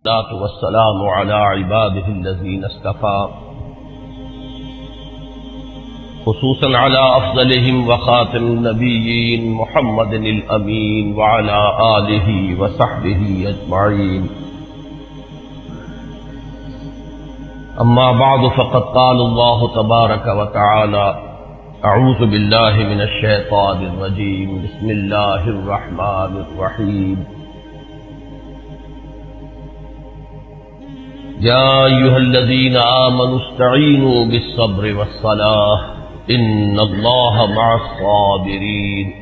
والصلاة والسلام على عباده الذين اصطفى خصوصا على أفضلهم وخاتم النبيين محمد الأمين وعلى آله وصحبه أجمعين. أما بعد فقد قال الله تبارك وتعالى: أعوذ بالله من الشيطان الرجيم. بسم الله الرحمن الرحيم. يا أيها الذين آمنوا استعينوا بالصبر والصلاة إن الله مع الصابرين.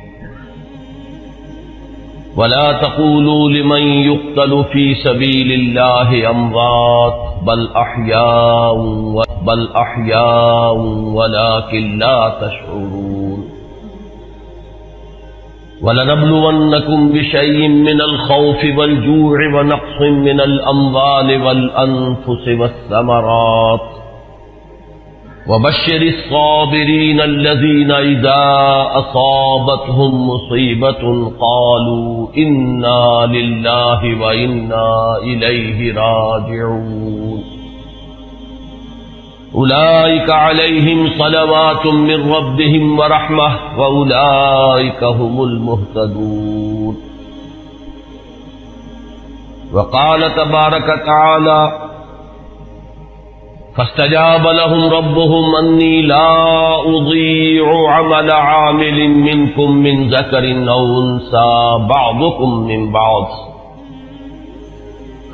ولا تقولوا لمن يقتل في سبيل الله أموات بل أحياء ولكن لا تشعرون. وَلَنَبْلُوَنَّكُمْ بِشَيْءٍ مِّنَ الْخَوْفِ وَالْجُوعِ وَنَقْصٍ مِّنَ الْأَمْوَالِ وَالْأَنفُسِ وَالثَّمَرَاتِ وَبَشِّرِ الصَّابِرِينَ الَّذِينَ إِذَا أَصَابَتْهُم مُّصِيبَةٌ قَالُوا إِنَّا لِلَّهِ وَإِنَّا إِلَيْهِ راجعون. أولئك عليهم صلوات من ربهم ورحمة وأولئك هم المهتدون. وقال تبارك تعالى: فاستجاب لهم ربهم أني لا أضيع عمل عامل منكم من ذكر أو أنثى بعضكم من بعض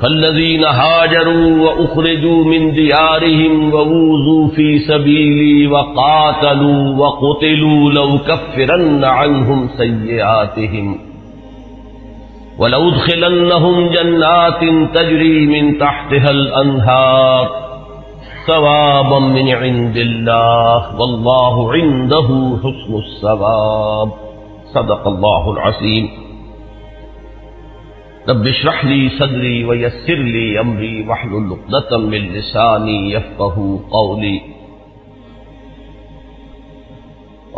فالذين هاجروا وأخرجوا من ديارهم وأوذوا في سبيلي وقاتلوا وقتلوا لأكفرن عنهم سيئاتهم ولأدخلنهم جنات تجري من تحتها الأنهار ثوابا من عند الله والله عنده حسن الثواب. صدق الله العظيم. رب اشرح لي صدري ويسر لي امري واحلل عقدة من لساني يفقهوا قولي.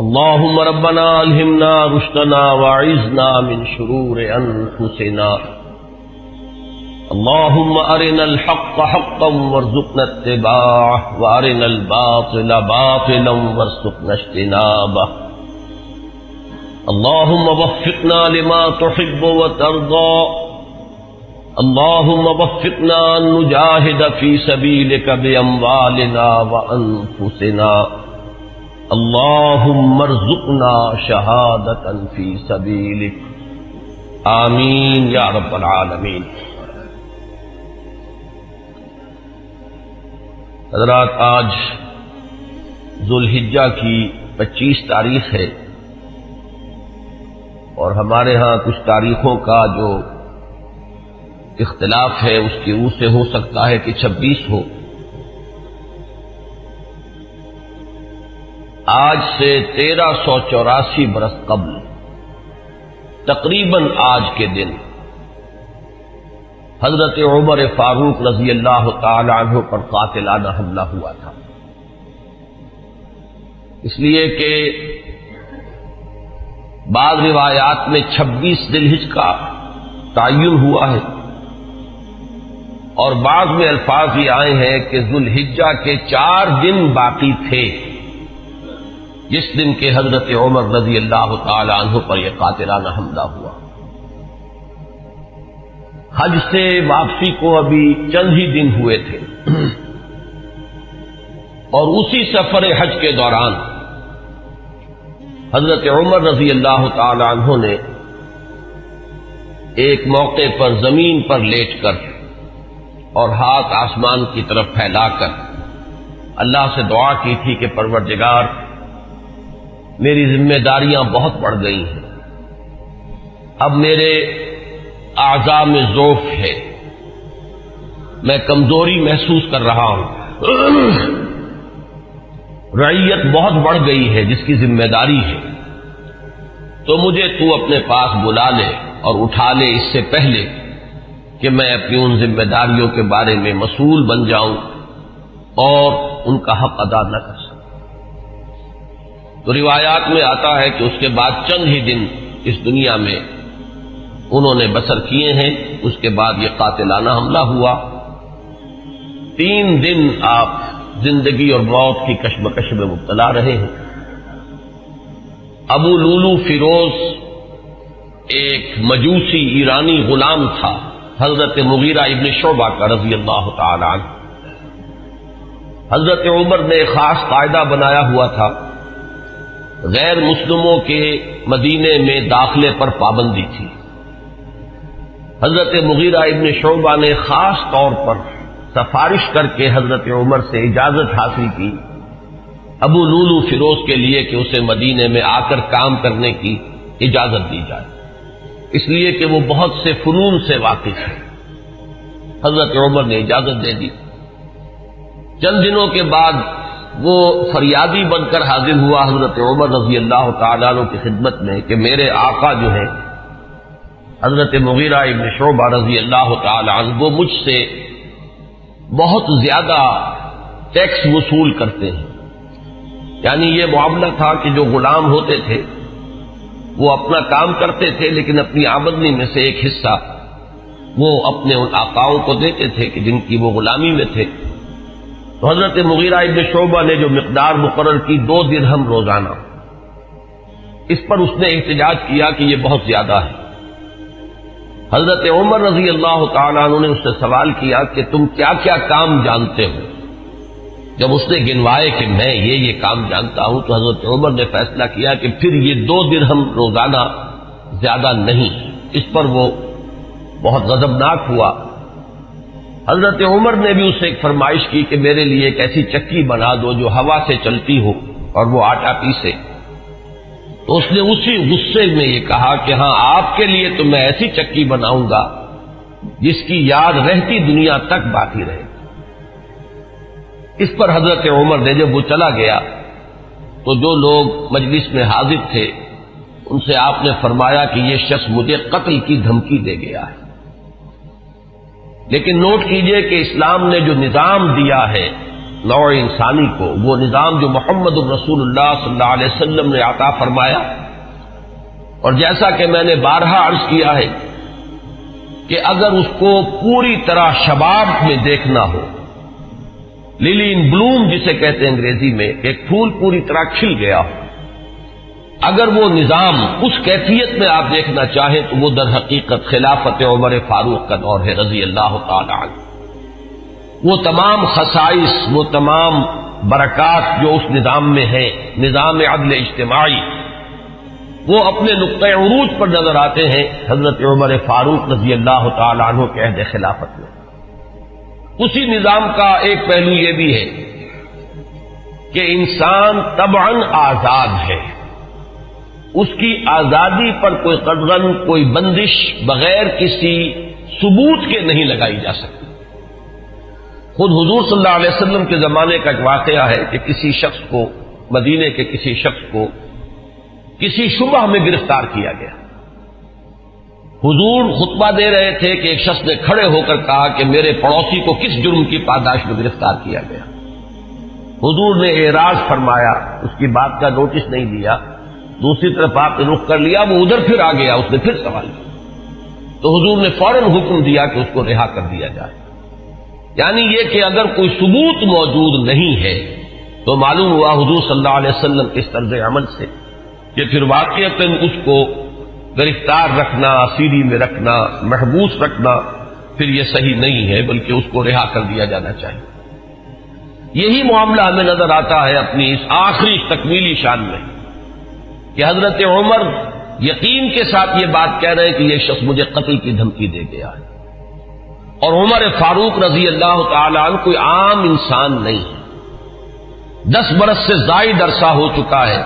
اللهم ربنا الهمنا رشدنا واعذنا من شرور انفسنا. اللهم ارنا الحق حقا وارزقنا اتباعه وارنا الباطل باطلا وارزقنا اجتنابه. اللهم وفقنا لما تحب وترضى. اللهم وفقنا أن نجاهد في سبيلك بأموالنا وأنفسنا. اللهم ارزقنا شهادة في سبيلك. آمین یا رب العالمین. حضرات، آج ذوالحجہ کی 25 تاریخ ہے اور ہمارے ہاں کچھ تاریخوں کا جو اختلاف ہے اس کی روح سے ہو سکتا ہے کہ 26 ہو. آج سے 1384 برس قبل تقریباً آج کے دن حضرت عمر فاروق رضی اللہ تعالی عنہ پر قاتلانہ حملہ ہوا تھا. اس لیے کہ بعض روایات میں 26 ذی الحجہ کا تعین ہوا ہے اور بعض میں الفاظ یہ آئے ہیں کہ ذوالحجہ کے 4 دن باقی تھے جس دن کے حضرت عمر رضی اللہ تعالی عنہ پر یہ قاتلانہ حملہ ہوا. حج سے واپسی کو ابھی چند ہی دن ہوئے تھے اور اسی سفر حج کے دوران حضرت عمر رضی اللہ تعالی عنہ نے ایک موقع پر زمین پر لیٹ کر اور ہاتھ آسمان کی طرف پھیلا کر اللہ سے دعا کی تھی کہ پروردگار، میری ذمہ داریاں بہت بڑھ گئی ہیں، اب میرے اعضاء میں ضعف ہے، میں کمزوری محسوس کر رہا ہوں، رعیت بہت بڑھ گئی ہے جس کی ذمہ داری ہے، تو مجھے تو اپنے پاس بلا لے اور اٹھا لے اس سے پہلے کہ میں اپنی ان ذمہ داریوں کے بارے میں مسئول بن جاؤں اور ان کا حق ادا نہ کر سکوں. تو روایات میں آتا ہے کہ اس کے بعد چند ہی دن اس دنیا میں انہوں نے بسر کیے ہیں۔ اس کے بعد یہ قاتلانہ حملہ ہوا۔ 3 دن آپ زندگی اور موت کی کشمکش میں مبتلا رہے ہیں۔ ابو لولو فیروز ایک مجوسی ایرانی غلام تھا حضرت مغیرہ ابن شعبہ کا رضی اللہ تعالی عنہ۔ حضرت عمر نے خاص قاعدہ بنایا ہوا تھا، غیر مسلموں کے مدینے میں داخلے پر پابندی تھی۔ حضرت مغیرہ ابن شعبہ نے خاص طور پر سفارش کر کے حضرت عمر سے اجازت حاصل کی ابو لولو فیروز کے لیے کہ اسے مدینے میں آ کر کام کرنے کی اجازت دی جائے، اس لیے کہ وہ بہت سے فنون سے واقف ہے۔ حضرت عمر نے اجازت دے دی۔ چند دنوں کے بعد وہ فریادی بن کر حاضر ہوا حضرت عمر رضی اللہ تعالیٰ عنہ کی خدمت میں کہ میرے آقا جو ہیں حضرت مغیرہ ابن شعبہ رضی اللہ تعالیٰ عنہ وہ مجھ سے بہت زیادہ ٹیکس وصول کرتے ہیں۔ یعنی یہ معاملہ تھا کہ جو غلام ہوتے تھے وہ اپنا کام کرتے تھے، لیکن اپنی آمدنی میں سے ایک حصہ وہ اپنے ان آقاؤں کو دیتے تھے کہ جن کی وہ غلامی میں تھے۔ تو حضرت مغیرہ ابن شعبہ نے جو مقدار مقرر کی 2 درہم روزانہ، اس پر اس نے احتجاج کیا کہ یہ بہت زیادہ ہے۔ حضرت عمر رضی اللہ تعالیٰ عنہ نے اس سے سوال کیا کہ تم کیا کیا کام جانتے ہو؟ جب اس نے گنوائے کہ میں یہ کام جانتا ہوں، تو حضرت عمر نے فیصلہ کیا کہ پھر یہ 2 درہم روزانہ زیادہ نہیں۔ اس پر وہ بہت غضبناک ہوا۔ حضرت عمر نے بھی اس سے ایک فرمائش کی کہ میرے لیے ایک ایسی چکی بنا دو جو ہوا سے چلتی ہو اور وہ آٹا پیسے۔ تو اس نے اسی غصے میں یہ کہا کہ ہاں آپ کے لیے تو میں ایسی چکی بناؤں گا جس کی یاد رہتی دنیا تک باقی رہے۔ اس پر حضرت عمر نے جب وہ چلا گیا تو جو لوگ مجلس میں حاضر تھے ان سے آپ نے فرمایا کہ یہ شخص مجھے قتل کی دھمکی دے گیا ہے۔ لیکن نوٹ کیجئے کہ اسلام نے جو نظام دیا ہے نوع انسانی کو، وہ نظام جو محمد الرسول اللہ صلی اللہ علیہ وسلم نے عطا فرمایا، اور جیسا کہ میں نے بارہا عرض کیا ہے کہ اگر اس کو پوری طرح شباب میں دیکھنا ہو، للی ان بلوم جسے کہتے ہیں انگریزی میں، ایک پھول پوری طرح کھل گیا ہو، اگر وہ نظام اس کیفیت میں آپ دیکھنا چاہیں تو وہ در حقیقت خلافت عمر فاروق کا دور ہے رضی اللہ تعالی عنہ۔ وہ تمام خصائص، وہ تمام برکات جو اس نظام میں ہیں، نظام عدل اجتماعی، وہ اپنے نقطۂ عروج پر نظر آتے ہیں حضرت عمر فاروق رضی اللہ تعالی عنہ کے عہد خلافت میں۔ اسی نظام کا ایک پہلو یہ بھی ہے کہ انسان طبعاً آزاد ہے، اس کی آزادی پر کوئی قدغن، کوئی بندش بغیر کسی ثبوت کے نہیں لگائی جا سکتی۔ خود حضور صلی اللہ علیہ وسلم کے زمانے کا ایک واقعہ ہے کہ کسی شخص کو، مدینے کے کسی شخص کو کسی شبہ میں گرفتار کیا گیا۔ حضور خطبہ دے رہے تھے کہ ایک شخص نے کھڑے ہو کر کہا کہ میرے پڑوسی کو کس جرم کی پاداش میں گرفتار کیا گیا۔ حضور نے اعراض فرمایا، اس کی بات کا نوٹس نہیں لیا، دوسری طرف آپ نے رخ کر لیا، وہ ادھر پھر آ گیا، اس نے پھر سوال کیا، تو حضور نے فوراً حکم دیا کہ اس کو رہا کر دیا جائے۔ یعنی یہ کہ اگر کوئی ثبوت موجود نہیں ہے تو معلوم ہوا حضور صلی اللہ علیہ وسلم کے اس طرز عمل سے کہ پھر واقعتاً اس کو گرفتار رکھنا، اسیری میں رکھنا، محبوس رکھنا پھر یہ صحیح نہیں ہے، بلکہ اس کو رہا کر دیا جانا چاہیے۔ یہی معاملہ ہمیں نظر آتا ہے اپنی اس آخری تکمیلی شان میں کہ حضرت عمر یقین کے ساتھ یہ بات کہہ رہے ہیں کہ یہ شخص مجھے قتل کی دھمکی دے گیا ہے، اور عمر فاروق رضی اللہ تعالی عنہ کوئی عام انسان نہیں ہے۔ 10 برس سے زائد عرصہ ہو چکا ہے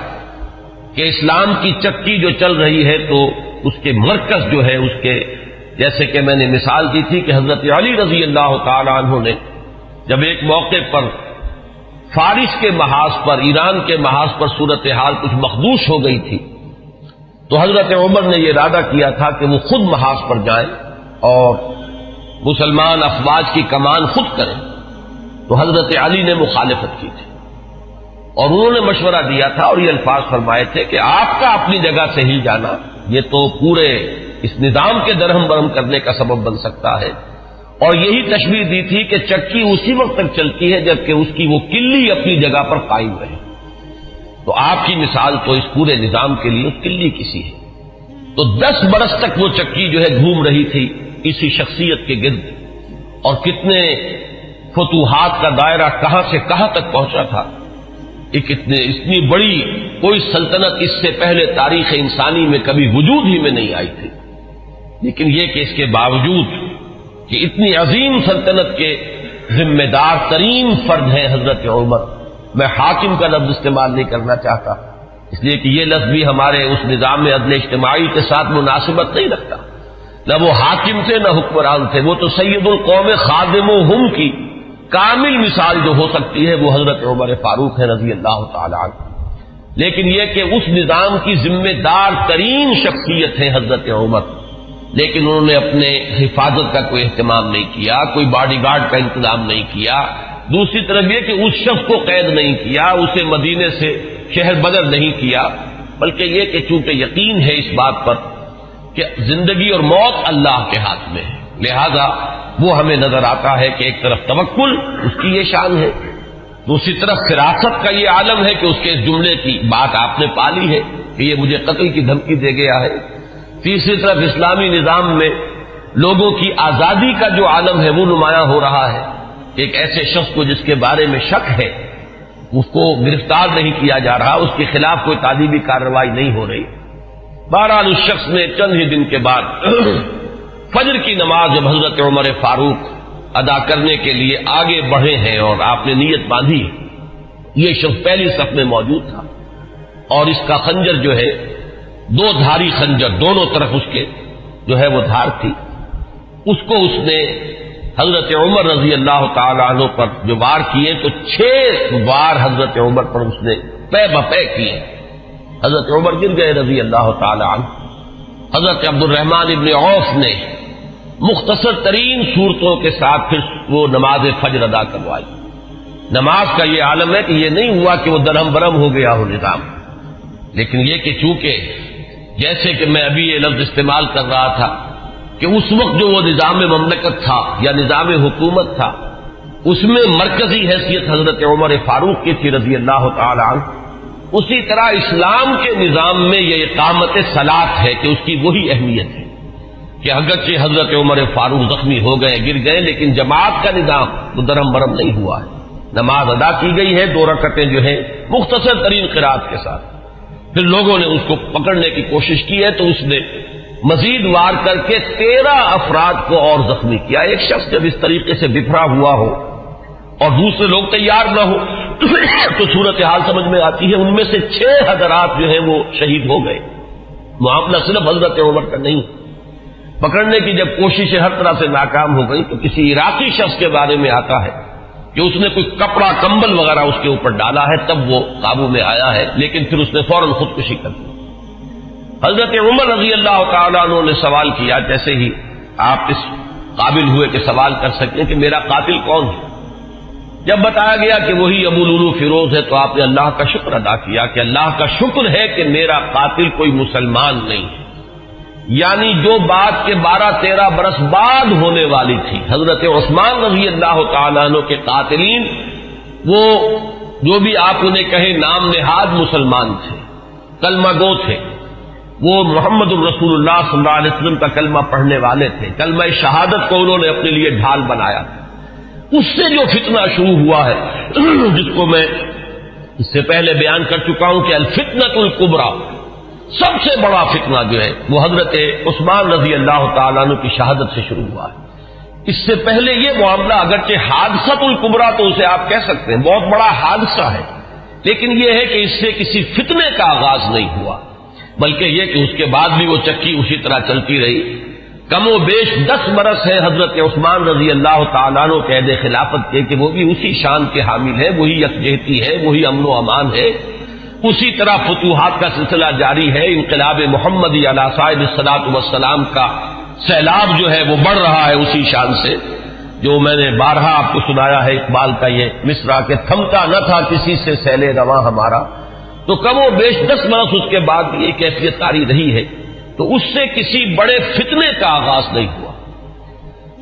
کہ اسلام کی چکی جو چل رہی ہے تو اس کے مرکز جو ہے، اس کے جیسے کہ میں نے مثال دی تھی کہ حضرت علی رضی اللہ تعالی عنہ نے جب ایک موقع پر فارس کے محاذ پر، ایران کے محاذ پر صورتحال کچھ مخدوش ہو گئی تھی، تو حضرت عمر نے یہ ارادہ کیا تھا کہ وہ خود محاذ پر جائیں اور مسلمان افواج کی کمان خود کریں، تو حضرت علی نے مخالفت کی تھی اور انہوں نے مشورہ دیا تھا اور یہ الفاظ فرمائے تھے کہ آپ کا اپنی جگہ سے ہل جانا یہ تو پورے اس نظام کے درہم برہم کرنے کا سبب بن سکتا ہے. اور یہی تشبیہ دی تھی کہ چکی اسی وقت تک چلتی ہے جبکہ اس کی وہ کلی اپنی جگہ پر قائم رہے. تو آپ کی مثال تو اس پورے نظام کے لیے کلی کسی ہے. تو 10 برس تک وہ چکی جو ہے گھوم رہی تھی اسی شخصیت کے گرد، اور کتنے فتوحات کا دائرہ کہاں سے کہاں تک پہنچا تھا. اتنی بڑی کوئی سلطنت اس سے پہلے تاریخ انسانی میں کبھی وجود ہی میں نہیں آئی تھی. لیکن یہ کہ اس کے باوجود کہ اتنی عظیم سلطنت کے ذمہ دار ترین فرد ہیں حضرت عمر، میں حاکم کا لفظ استعمال نہیں کرنا چاہتا اس لیے کہ یہ لفظ بھی ہمارے اس نظام میں عدل اجتماعی کے ساتھ مناسبت نہیں رکھتا. نہ وہ حاکم تھے نہ حکمران تھے، وہ تو سید القوم خادمہم کی کامل مثال جو ہو سکتی ہے وہ حضرت عمر فاروق ہے رضی اللہ تعالی عنہ. لیکن یہ کہ اس نظام کی ذمہ دار ترین شخصیت ہے حضرت عمر، لیکن انہوں نے اپنے حفاظت کا کوئی اہتمام نہیں کیا، کوئی باڈی گارڈ کا انتظام نہیں کیا. دوسری طرف یہ کہ اس شخص کو قید نہیں کیا، اسے مدینے سے شہر بدر نہیں کیا، بلکہ یہ کہ چونکہ یقین ہے اس بات پر کہ زندگی اور موت اللہ کے ہاتھ میں ہے، لہذا وہ ہمیں نظر آتا ہے کہ ایک طرف توکل اس کی یہ شان ہے، دوسری طرف فراست کا یہ عالم ہے کہ اس کے اس جملے کی بات آپ نے پالی ہے کہ یہ مجھے قتل کی دھمکی دے گیا ہے. تیسری طرف اسلامی نظام میں لوگوں کی آزادی کا جو عالم ہے وہ نمایاں ہو رہا ہے. ایک ایسے شخص کو جس کے بارے میں شک ہے اس کو گرفتار نہیں کیا جا رہا، اس کے خلاف کوئی تعذیبی کارروائی نہیں ہو رہی. بہرحال اس شخص نے چند ہی دن کے بعد فجر کی نماز جب حضرت عمر فاروق ادا کرنے کے لیے آگے بڑھے ہیں اور آپ نے نیت باندھی، یہ شخص پہلی صف میں موجود تھا اور اس کا خنجر جو ہے 2 دھاری خنجر، دونوں طرف اس کے جو ہے وہ دھار تھی، اس کو اس نے حضرت عمر رضی اللہ تعالی عنہ پر جو وار کیے تو 6 وار حضرت عمر پر اس نے پے بپے کیے. حضرت عمر گر گئے رضی اللہ تعالی عنہ. حضرت عبد الرحمن ابن عوف نے مختصر ترین صورتوں کے ساتھ پھر وہ نماز فجر ادا کروائی. نماز کا یہ عالم ہے کہ یہ نہیں ہوا کہ وہ درہم برہم ہو گیا ہو نظام، لیکن یہ کہ چونکہ جیسے کہ میں ابھی یہ لفظ استعمال کر رہا تھا کہ اس وقت جو وہ نظام مملکت تھا یا نظام حکومت تھا اس میں مرکزی حیثیت حضرت عمر فاروق کی تھی رضی اللہ تعالی عنہ، اسی طرح اسلام کے نظام میں یہ اقامت صلاۃ ہے کہ اس کی وہی اہمیت ہے کہ اگرچہ حضرت عمر فاروق زخمی ہو گئے گر گئے لیکن جماعت کا نظام وہ درہم برہم نہیں ہوا ہے. نماز ادا کی گئی ہے 2 رکعتیں جو ہیں مختصر ترین قرات کے ساتھ. پھر لوگوں نے اس کو پکڑنے کی کوشش کی ہے تو اس نے مزید وار کر کے 13 افراد کو اور زخمی کیا. ایک شخص جب اس طریقے سے بکھرا ہوا ہو اور دوسرے لوگ تیار نہ ہو تو صورتحال سمجھ میں آتی ہے. ان میں سے 6 حضرات جو ہیں وہ شہید ہو گئے. معاملہ صرف حضرت عمر کا نہیں، پکڑنے کی جب کوششیں ہر طرح سے ناکام ہو گئی تو کسی عراقی شخص کے بارے میں آتا ہے کہ اس نے کوئی کپڑا کمبل وغیرہ اس کے اوپر ڈالا ہے تب وہ قابو میں آیا ہے، لیکن پھر اس نے فوراً خودکشی کر دی. حضرت عمر رضی اللہ تعالیٰ عنہ نے سوال کیا، جیسے ہی آپ اس قابل ہوئے کہ سوال کر سکیں کہ میرا قاتل کون ہے. جب بتایا گیا کہ وہی ابو لولو فیروز ہے تو آپ نے اللہ کا شکر ادا کیا کہ اللہ کا شکر ہے کہ میرا قاتل کوئی مسلمان نہیں ہے. یعنی جو بات کے 12-13 برس بعد ہونے والی تھی، حضرت عثمان رضی اللہ تعالیٰ عنہ کے قاتلین وہ جو بھی آپ انہیں کہیں نام نہاد مسلمان تھے، کلمہ گو تھے، وہ محمد الرسول اللہ صلی اللہ علیہ وسلم کا کلمہ پڑھنے والے تھے، کلمہ شہادت کو انہوں نے اپنے لیے ڈھال بنایا. اس سے جو فتنہ شروع ہوا ہے جس کو میں اس سے پہلے بیان کر چکا ہوں کہ الفتنۃ الکبریٰ، سب سے بڑا فتنہ جو ہے وہ حضرت عثمان رضی اللہ تعالیٰ عنہ کی شہادت سے شروع ہوا ہے. اس سے پہلے یہ معاملہ اگرچہ حادثۃ الکبریٰ تو اسے آپ کہہ سکتے ہیں بہت بڑا حادثہ ہے، لیکن یہ ہے کہ اس سے کسی فتنے کا آغاز نہیں ہوا، بلکہ یہ کہ اس کے بعد بھی وہ چکی اسی طرح چلتی رہی. کم و بیش 10 برس ہے حضرت عثمان رضی اللہ تعالیٰ عنہ کے عہد خلافت کے کہ وہ بھی اسی شان کے حامل ہے، وہی یکجہتی ہے، وہی امن و امان ہے. اسی طرح فتوحات کا سلسلہ جاری ہے. انقلاب محمدی علی صاحب الصلاۃ والسلام کا سیلاب جو ہے وہ بڑھ رہا ہے اسی شان سے، جو میں نے بارہا آپ کو سنایا ہے اقبال کا یہ مصرع کہ تھمتا نہ تھا کسی سے سیل رواں ہمارا. تو کم و بیش 10 برس اس کے بعد یہ کیفیت طاری رہی ہے. تو اس سے کسی بڑے فتنے کا آغاز نہیں ہوا۔